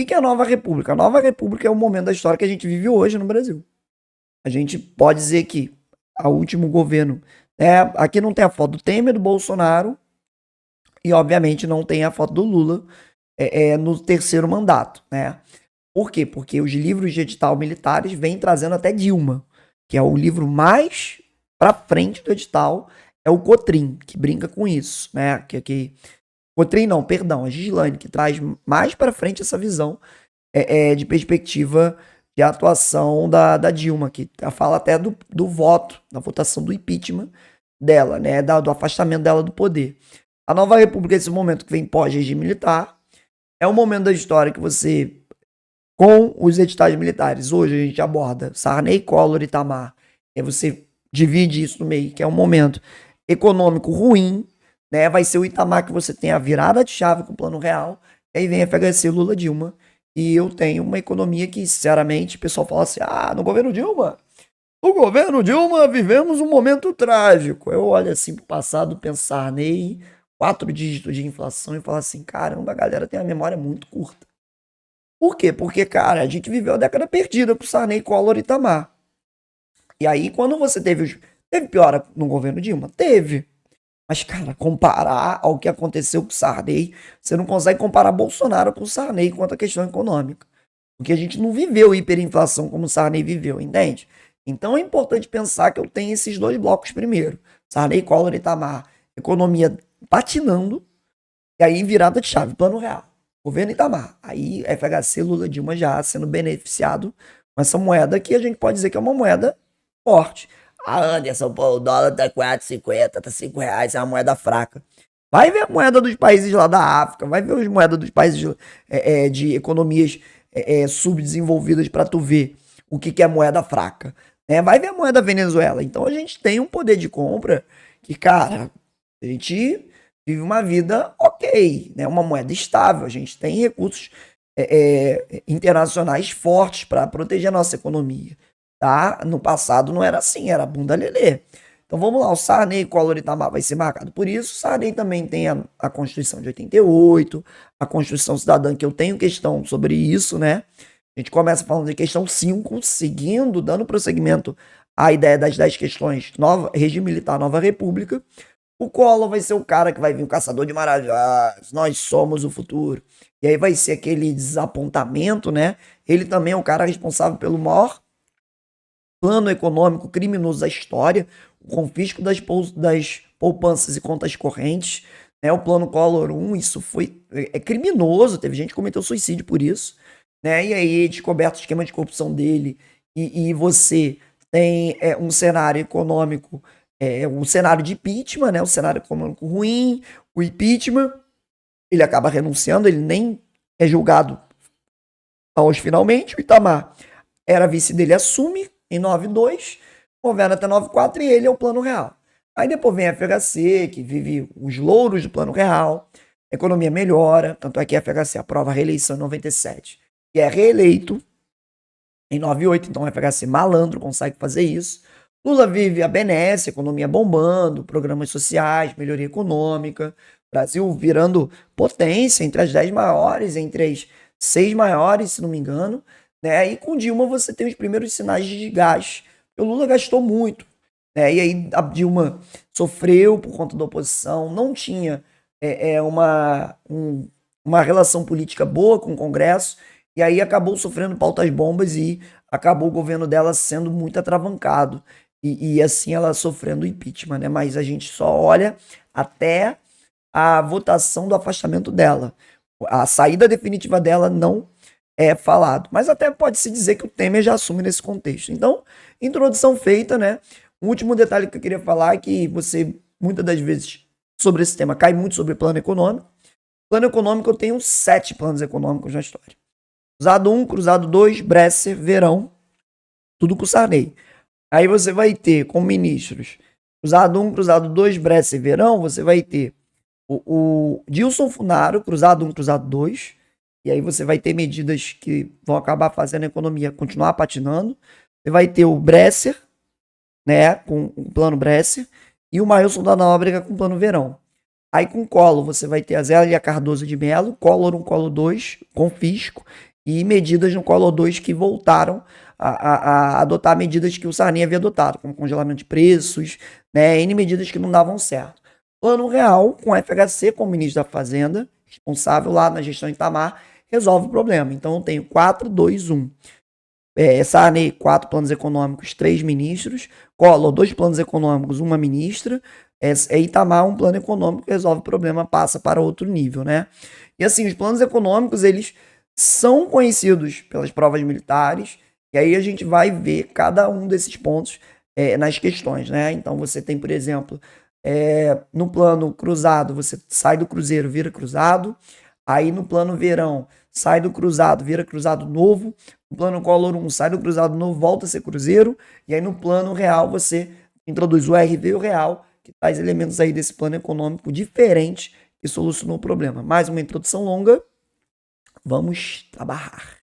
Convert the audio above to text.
que é a Nova República? A Nova República é o momento da história que a gente vive hoje no Brasil. A gente pode dizer que o último governo, aqui não tem a foto do Temer, do Bolsonaro, e obviamente não tem a foto do Lula no terceiro mandato, né? Por quê? Porque os livros de edital militares vêm trazendo até Dilma, que é o livro mais para frente do edital, é o Cotrim, que brinca com isso, né? Cotrim não, perdão, a Gislaine, que traz mais para frente essa visão de perspectiva de atuação da Dilma, que fala até do voto, da votação do impeachment dela, né? Do afastamento dela do poder. A Nova República, esse momento que vem pós-regime militar, é um momento da história que você, com os editais militares, hoje a gente aborda Sarney, Collor e Itamar, e você divide isso no meio, que é um momento econômico ruim, né? Vai ser o Itamar que você tem a virada de chave com o Plano Real, e aí vem FHC, Lula, Dilma, e eu tenho uma economia que, sinceramente, o pessoal fala assim, no governo Dilma vivemos um momento trágico. Eu olho assim pro passado, pensar Sarney, 4 dígitos de inflação e falar assim, caramba, a galera tem a memória muito curta. Por quê? Porque, cara, a gente viveu a década perdida com Sarney, Collor e Itamar. E aí, quando você teve piora no governo Dilma? Teve. Mas, cara, comparar ao que aconteceu com Sarney, você não consegue comparar Bolsonaro com Sarney quanto à questão econômica. Porque a gente não viveu hiperinflação como Sarney viveu, entende? Então é importante pensar que eu tenho esses dois blocos primeiro. Sarney, Collor e Itamar. Economia patinando, e aí virada de chave, Plano Real. Governo Itamar. Aí FHC, Lula, Dilma já sendo beneficiado com essa moeda que a gente pode dizer que é uma moeda forte. Anderson, pô, o dólar tá 4,50, tá R$5, é uma moeda fraca. Vai ver a moeda dos países lá da África, vai ver as moedas dos países de economias subdesenvolvidas para tu ver o que é moeda fraca. Vai ver a moeda Venezuela. Então a gente tem um poder de compra que, cara, a gente vive uma vida ok, né? Uma moeda estável. A gente tem recursos internacionais fortes para proteger a nossa economia. Tá? No passado não era assim, era bunda lelê. Então vamos lá, o Sarney, Collor e Itamar vai ser marcado por isso. O Sarney também tem a Constituição de 88, a Constituição Cidadã, que eu tenho questão sobre isso, né? A gente começa falando de questão 5, seguindo, dando prosseguimento à ideia das 10 questões, regime militar, nova república. O Collor vai ser o cara que vai vir o caçador de marajás, nós somos o futuro. E aí vai ser aquele desapontamento, né? Ele também é o cara responsável pelo maior plano econômico criminoso da história, o confisco das poupanças e contas correntes, né? O plano Collor 1, isso foi criminoso, teve gente que cometeu suicídio por isso, né? E aí descoberto o esquema de corrupção dele e você tem um cenário econômico, um cenário de impeachment, né? Um cenário econômico ruim, o impeachment, ele acaba renunciando, ele nem é julgado aos finalmente, o Itamar era vice dele, assume em 92, governa até 94 e ele é o Plano Real. Aí depois vem a FHC, que vive os louros do Plano Real, a economia melhora, tanto é que a FHC aprova a reeleição em 97 e é reeleito em 98, então a FHC malandro consegue fazer isso. Lula vive a benesse, economia bombando, programas sociais, melhoria econômica, Brasil virando potência entre as 10 maiores, entre as 6 maiores, se não me engano, né? E com Dilma você tem os primeiros sinais de desgaste. O Lula gastou muito, né? E aí a Dilma sofreu por conta da oposição, não tinha uma relação política boa com o Congresso, e aí acabou sofrendo pautas bombas e acabou o governo dela sendo muito atravancado. E assim ela sofrendo impeachment, né? Mas a gente só olha até a votação do afastamento dela. A saída definitiva dela não é falado. Mas até pode-se dizer que o Temer já assume nesse contexto. Então, introdução feita, né? Um último detalhe que eu queria falar é que você, muitas das vezes, sobre esse tema, cai muito sobre plano econômico. Plano econômico, eu tenho 7 planos econômicos na história. Cruzado 1, Cruzado 2, Bresser, Verão, tudo com Sarney. Aí você vai ter, como ministros, Cruzado 1, Cruzado 2, Bresser, Verão, você vai ter o Dilson Funaro, Cruzado 1, Cruzado 2, e aí você vai ter medidas que vão acabar fazendo a economia continuar patinando. Você vai ter o Bresser, né, com o plano Bresser, e o Maílson da Nóbrega com o plano Verão. Aí com Collor você vai ter a Zélia Cardoso de Mello, Collor 1, Collor 2, confisco, e medidas no Collor 2 que voltaram a adotar medidas que o Sarney havia adotado, como congelamento de preços, né, N medidas que não davam certo. Plano Real, com FHC como ministro da Fazenda, responsável lá na gestão Itamar, resolve o problema. Então eu tenho 4, 2, 1. Sarney, 4 planos econômicos, 3 ministros. Collor, 2 planos econômicos, 1 ministra. Itamar, um plano econômico que resolve o problema, passa para outro nível, né? E assim, os planos econômicos, eles são conhecidos pelas provas militares, e aí a gente vai ver cada um desses pontos nas questões, né? Então você tem, por exemplo, no plano cruzado, você sai do cruzeiro, vira cruzado. Aí no plano verão, sai do cruzado, vira cruzado novo. No plano Collor 1, sai do cruzado novo, volta a ser cruzeiro. E aí no plano real, você introduz o RV e o real, que traz elementos aí desse plano econômico diferente que solucionou o problema. Mais uma introdução longa. Vamos trabalhar.